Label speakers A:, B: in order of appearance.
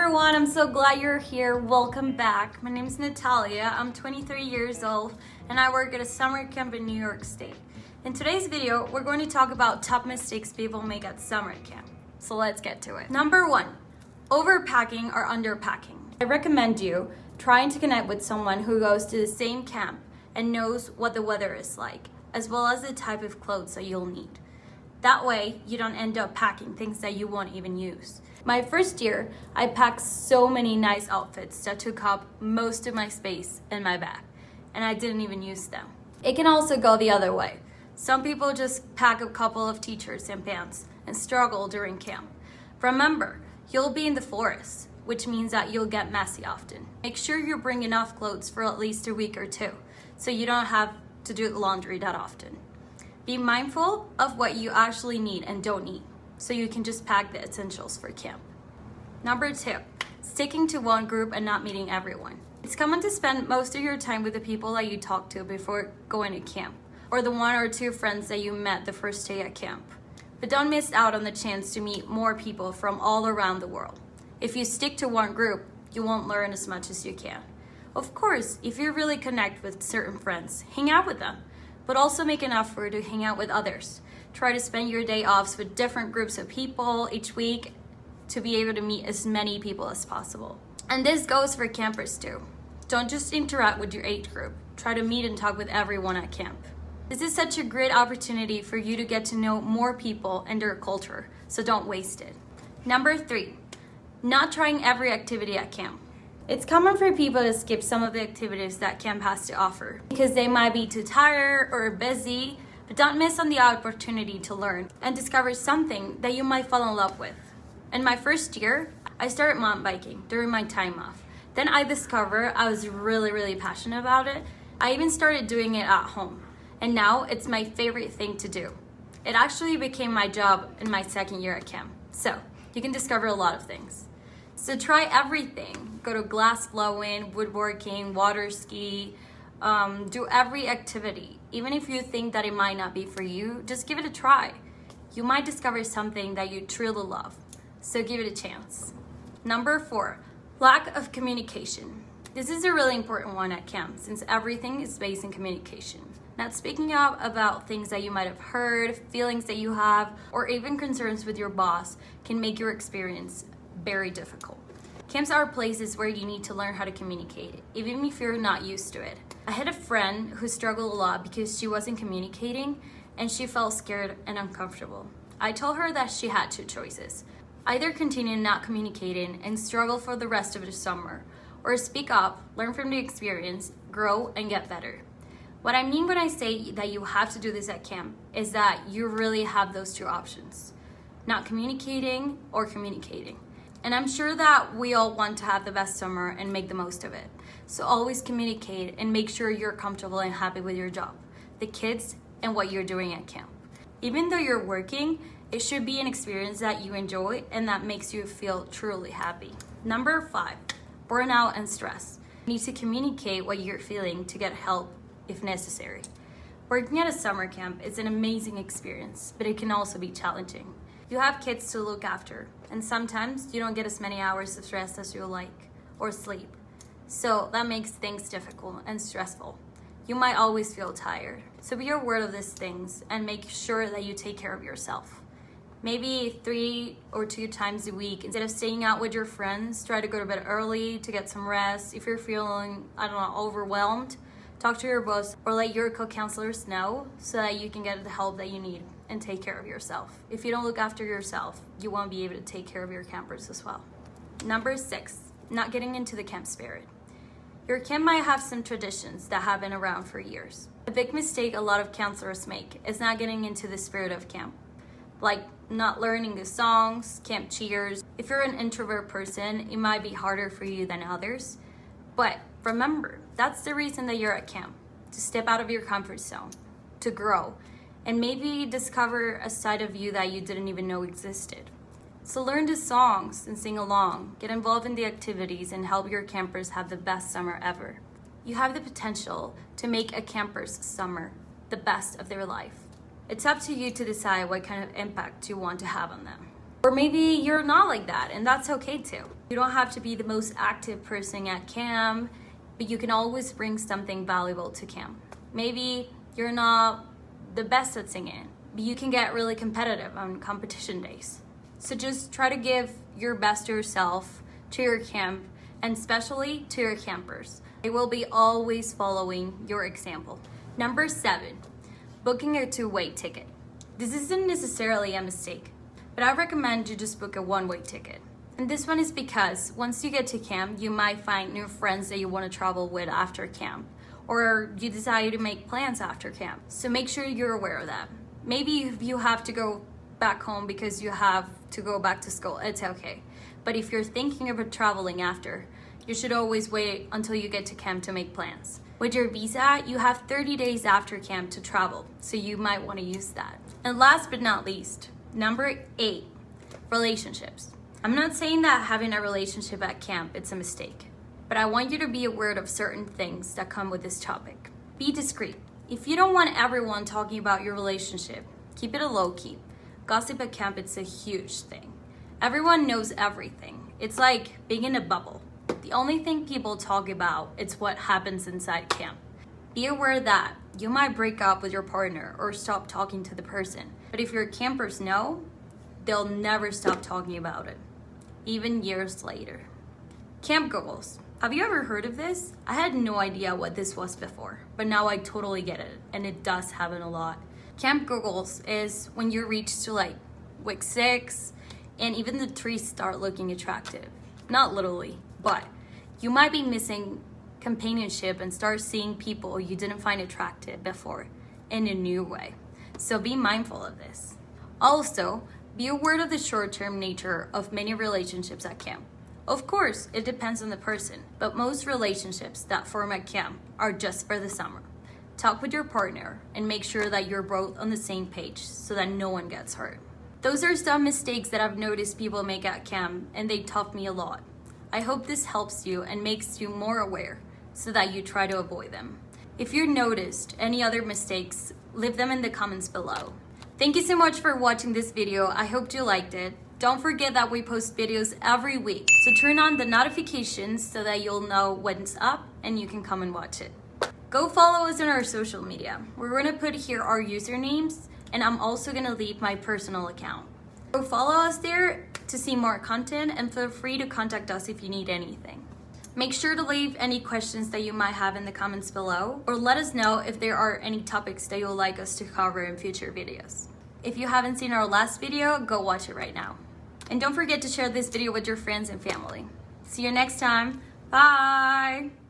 A: everyone, I'm so glad you're here. Welcome back. My name is Natalia. I'm 23 years old and I work at a summer camp in New York State. In today's video, we're going to talk about top mistakes people make at summer camp. So let's get to it. Number 1, overpacking or underpacking. I recommend you trying to connect with someone who goes to the same camp and knows what the weather is like, as well as the type of clothes that you'll need. That way, you don't end up packing things that you won't even use. My first year, I packed so many nice outfits that took up most of my space in my bag, and I didn't even use them. It can also go the other way. Some people just pack a couple of t-shirts and pants and struggle during camp. Remember, you'll be in the forest, which means that you'll get messy often. Make sure you bring enough clothes for at least a week or two, so you don't have to do laundry that often. Be mindful of what you actually need and don't need, so you can just pack the essentials for camp. Number 2, sticking to one group and not meeting everyone. It's common to spend most of your time with the people that you talk to before going to camp, or the 1 or 2 friends that you met the first day at camp. But don't miss out on the chance to meet more people from all around the world. If you stick to one group, you won't learn as much as you can. Of course, if you really connect with certain friends, hang out with them, but also make an effort to hang out with others. Try to spend your day offs with different groups of people each week to be able to meet as many people as possible. And this goes for campers too. Don't just interact with your age group. Try to meet and talk with everyone at camp. This is such a great opportunity for you to get to know more people and their culture, so don't waste it. Number 3, not trying every activity at camp. It's common for people to skip some of the activities that camp has to offer because they might be too tired or busy, but don't miss on the opportunity to learn and discover something that you might fall in love with. In my first year, I started mountain biking during my time off. Then I discovered I was really passionate about it. I even started doing it at home, and now it's my favorite thing to do. It actually became my job in my second year at camp, so you can discover a lot of things. So try everything. Go to glass blowing, woodworking, water ski, do every activity. Even if you think that it might not be for you, just give it a try. You might discover something that you truly love, so give it a chance. Number 4, lack of communication. This is a really important one at camp since everything is based in communication. Not speaking up about things that you might have heard, feelings that you have, or even concerns with your boss can make your experience very difficult. Camps are places where you need to learn how to communicate, even if you're not used to it. I had a friend who struggled a lot because she wasn't communicating and she felt scared and uncomfortable. I told her that she had 2 choices. Either continue not communicating and struggle for the rest of the summer, or speak up, learn from the experience, grow, and get better. What I mean when I say that you have to do this at camp is that you really have those 2 options, not communicating or communicating. And I'm sure that we all want to have the best summer and make the most of it. So always communicate and make sure you're comfortable and happy with your job, the kids, and what you're doing at camp. Even though you're working, it should be an experience that you enjoy and that makes you feel truly happy. Number 5, burnout and stress. You need to communicate what you're feeling to get help if necessary. Working at a summer camp is an amazing experience, but it can also be challenging. You have kids to look after, and sometimes you don't get as many hours of rest as you like, or sleep. So that makes things difficult and stressful. You might always feel tired. So be aware of these things and make sure that you take care of yourself. Maybe 3 or 2 times a week, instead of staying out with your friends, try to go to bed early to get some rest. If you're feeling, overwhelmed, talk to your boss or let your co-counselors know so that you can get the help that you need and take care of yourself. If you don't look after yourself, you won't be able to take care of your campers as well. Number 6, not getting into the camp spirit. Your camp might have some traditions that have been around for years. A big mistake a lot of counselors make is not getting into the spirit of camp, like not learning the songs, camp cheers. If you're an introvert person, it might be harder for you than others, but remember, that's the reason that you're at camp, to step out of your comfort zone, to grow, and maybe discover a side of you that you didn't even know existed. So learn the songs and sing along, get involved in the activities, and help your campers have the best summer ever. You have the potential to make a camper's summer the best of their life. It's up to you to decide what kind of impact you want to have on them. Or maybe you're not like that, and that's okay too. You don't have to be the most active person at camp, but you can always bring something valuable to camp. Maybe you're not the best at singing, but you can get really competitive on competition days. So just try to give your best to yourself, to your camp, and especially to your campers. They will be always following your example. Number 7, booking a two-way ticket. This isn't necessarily a mistake, but I recommend you just book a one-way ticket. And this one is because once you get to camp, you might find new friends that you want to travel with after camp, or you decide to make plans after camp. So make sure you're aware of that. Maybe if you have to go back home because you have to go back to school, it's okay. But if you're thinking about traveling after, you should always wait until you get to camp to make plans. With your visa, you have 30 days after camp to travel, so you might want to use that. And last but not least, number 8, relationships. I'm not saying that having a relationship at camp it's a mistake, but I want you to be aware of certain things that come with this topic. Be discreet. If you don't want everyone talking about your relationship, keep it a low key. Gossip at camp, it's a huge thing. Everyone knows everything. It's like being in a bubble. The only thing people talk about is what happens inside camp. Be aware that you might break up with your partner or stop talking to the person. But if your campers know, they'll never stop talking about it, even years later. Camp goggles. Have you ever heard of this? I had no idea what this was before, but now I totally get it, and it does happen a lot. Camp goggles is when you reach to like week 6, and even the trees start looking attractive. Not literally, but you might be missing companionship and start seeing people you didn't find attractive before in a new way. So be mindful of this. Also, be aware of the short-term nature of many relationships at camp. Of course, it depends on the person, but most relationships that form at camp are just for the summer. Talk with your partner and make sure that you're both on the same page so that no one gets hurt. Those are some mistakes that I've noticed people make at camp, and they taught me a lot. I hope this helps you and makes you more aware so that you try to avoid them. If you noticed any other mistakes, leave them in the comments below. Thank you so much for watching this video. I hope you liked it. Don't forget that we post videos every week, so turn on the notifications so that you'll know when's up and you can come and watch it. Go follow us on our social media. We're going to put here our usernames, and I'm also going to leave my personal account. Go follow us there to see more content, and feel free to contact us if you need anything. Make sure to leave any questions that you might have in the comments below, or let us know if there are any topics that you'd like us to cover in future videos. If you haven't seen our last video, go watch it right now. And don't forget to share this video with your friends and family. See you next time. Bye!